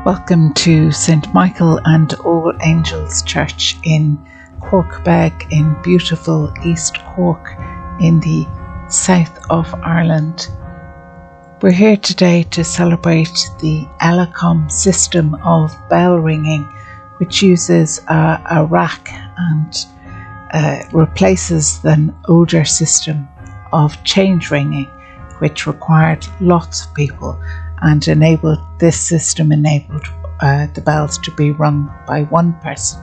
Welcome to St Michael and All Angels Church in Corkbeg in beautiful East Cork in the south of Ireland. We're here today to celebrate the Ellacombe system of bell ringing, which uses a rack and replaces the older system of change ringing, which required lots of people, and this system enabled the bells to be rung by one person.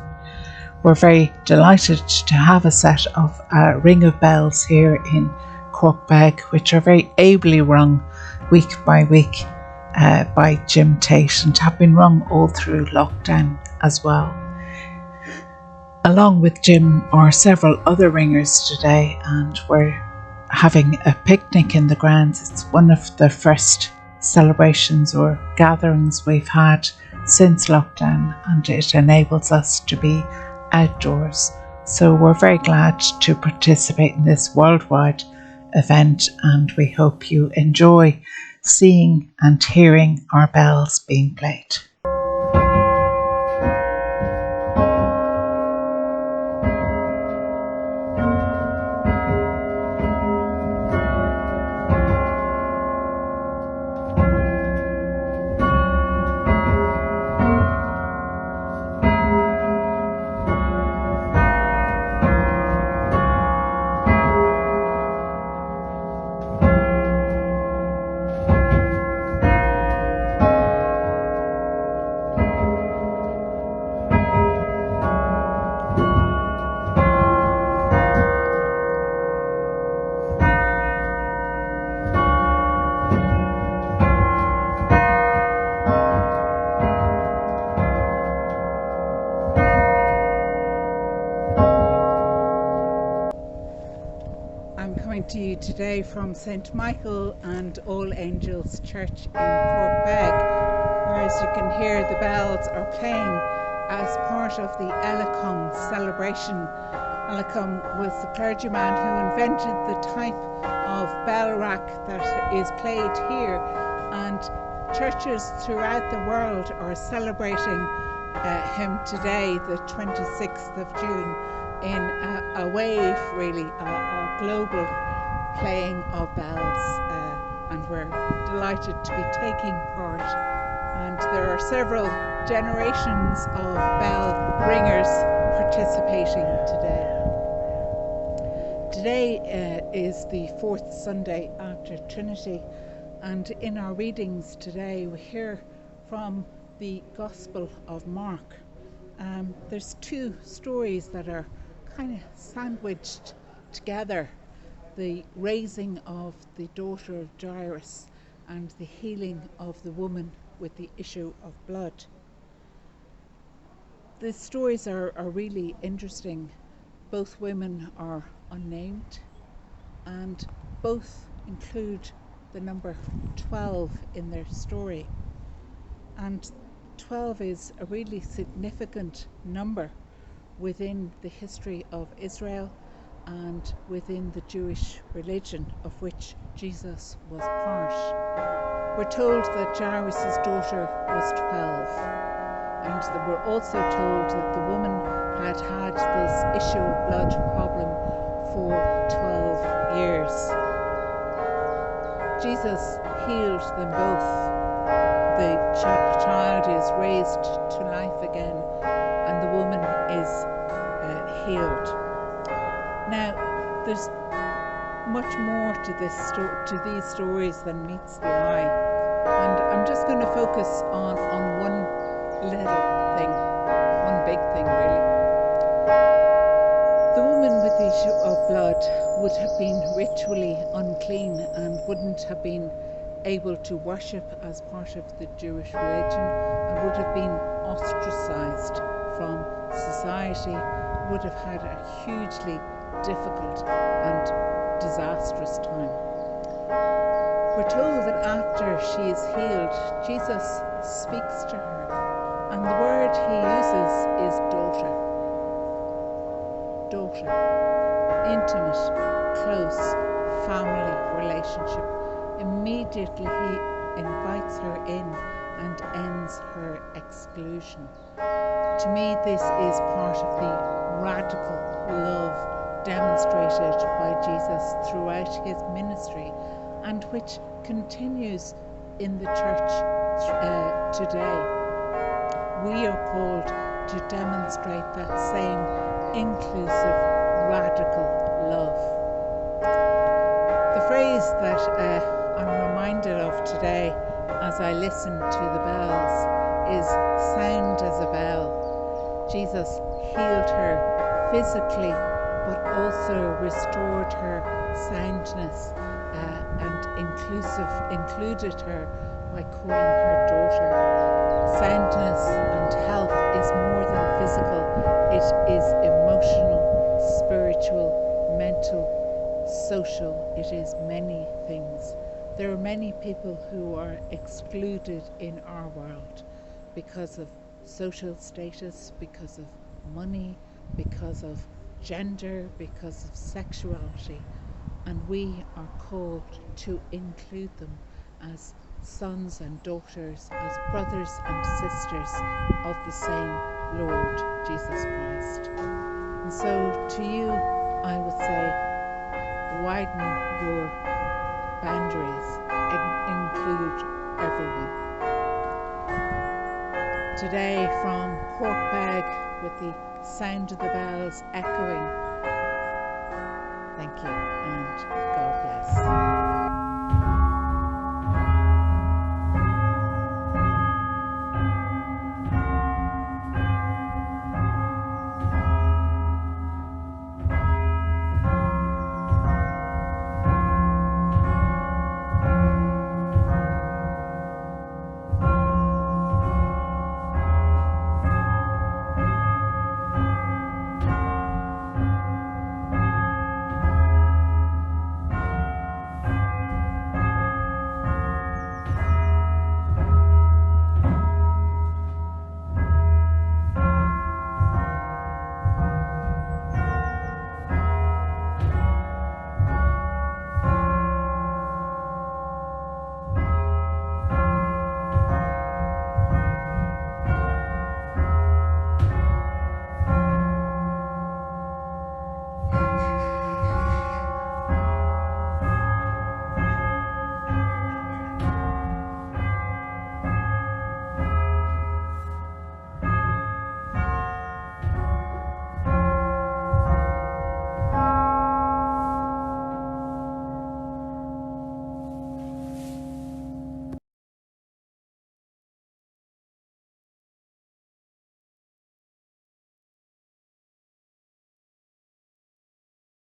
We're very delighted to have a set of ring of bells here in Corkbeg, which are very ably rung week by week by Jim Tait, and have been rung all through lockdown as well. Along with Jim are several other ringers today, and we're having a picnic in the grounds. It's one of the first celebrations or gatherings we've had since lockdown, and it enables us to be outdoors. So we're very glad to participate in this worldwide event, and we hope you enjoy seeing and hearing our bells being played. To you today from St Michael and All Angels Church in Corkbeg, where, as you can hear, the bells are playing as part of the Ellacombe celebration. Ellacombe was the clergyman who invented the type of bell rack that is played here, and churches throughout the world are celebrating him today, the 26th of June, in a wave, really, a global playing of bells, and we're delighted to be taking part. And there are several generations of bell ringers participating today. Today is the fourth Sunday after Trinity, and in our readings today we hear from the Gospel of Mark. There's two stories that are kind of sandwiched together: the raising of the daughter of Jairus and the healing of the woman with the issue of blood. The stories are really interesting. Both women are unnamed, and both include the number 12 in their story. And 12 is a really significant number within the history of Israel and within the Jewish religion, of which Jesus was part. We're told that Jairus' daughter was 12, and we're also told that the woman had had this issue of blood problem for 12 years. Jesus healed them both. The child is raised to life again, and the woman is healed. Now, there's much more to these stories than meets the eye, and I'm just going to focus on one little thing, one big thing really. The woman with the issue of blood would have been ritually unclean and wouldn't have been able to worship as part of the Jewish religion, and would have been ostracized from society, would have had a hugely difficult and disastrous time. We're told that after she is healed, Jesus speaks to her, and the word he uses is daughter. Daughter. Intimate, close, family relationship. Immediately he invites her in and ends her exclusion. To me, this is part of the radical love demonstrated by Jesus throughout his ministry, and which continues in the church today. We are called to demonstrate that same inclusive, radical love. The phrase that I'm reminded of today as I listen to the bells is sound as a bell. Jesus healed her physically, but also restored her soundness and included her by calling her daughter. Soundness and health is more than physical. It is emotional, spiritual, mental, social. It is many things. There are many people who are excluded in our world because of social status, because of money, because of gender, because of sexuality, and we are called to include them as sons and daughters, as brothers and sisters of the same Lord Jesus Christ. And so to you, I would say, widen your boundaries, include everyone. Today from Corkbeg, with the sound of the bells echoing, thank you and God bless.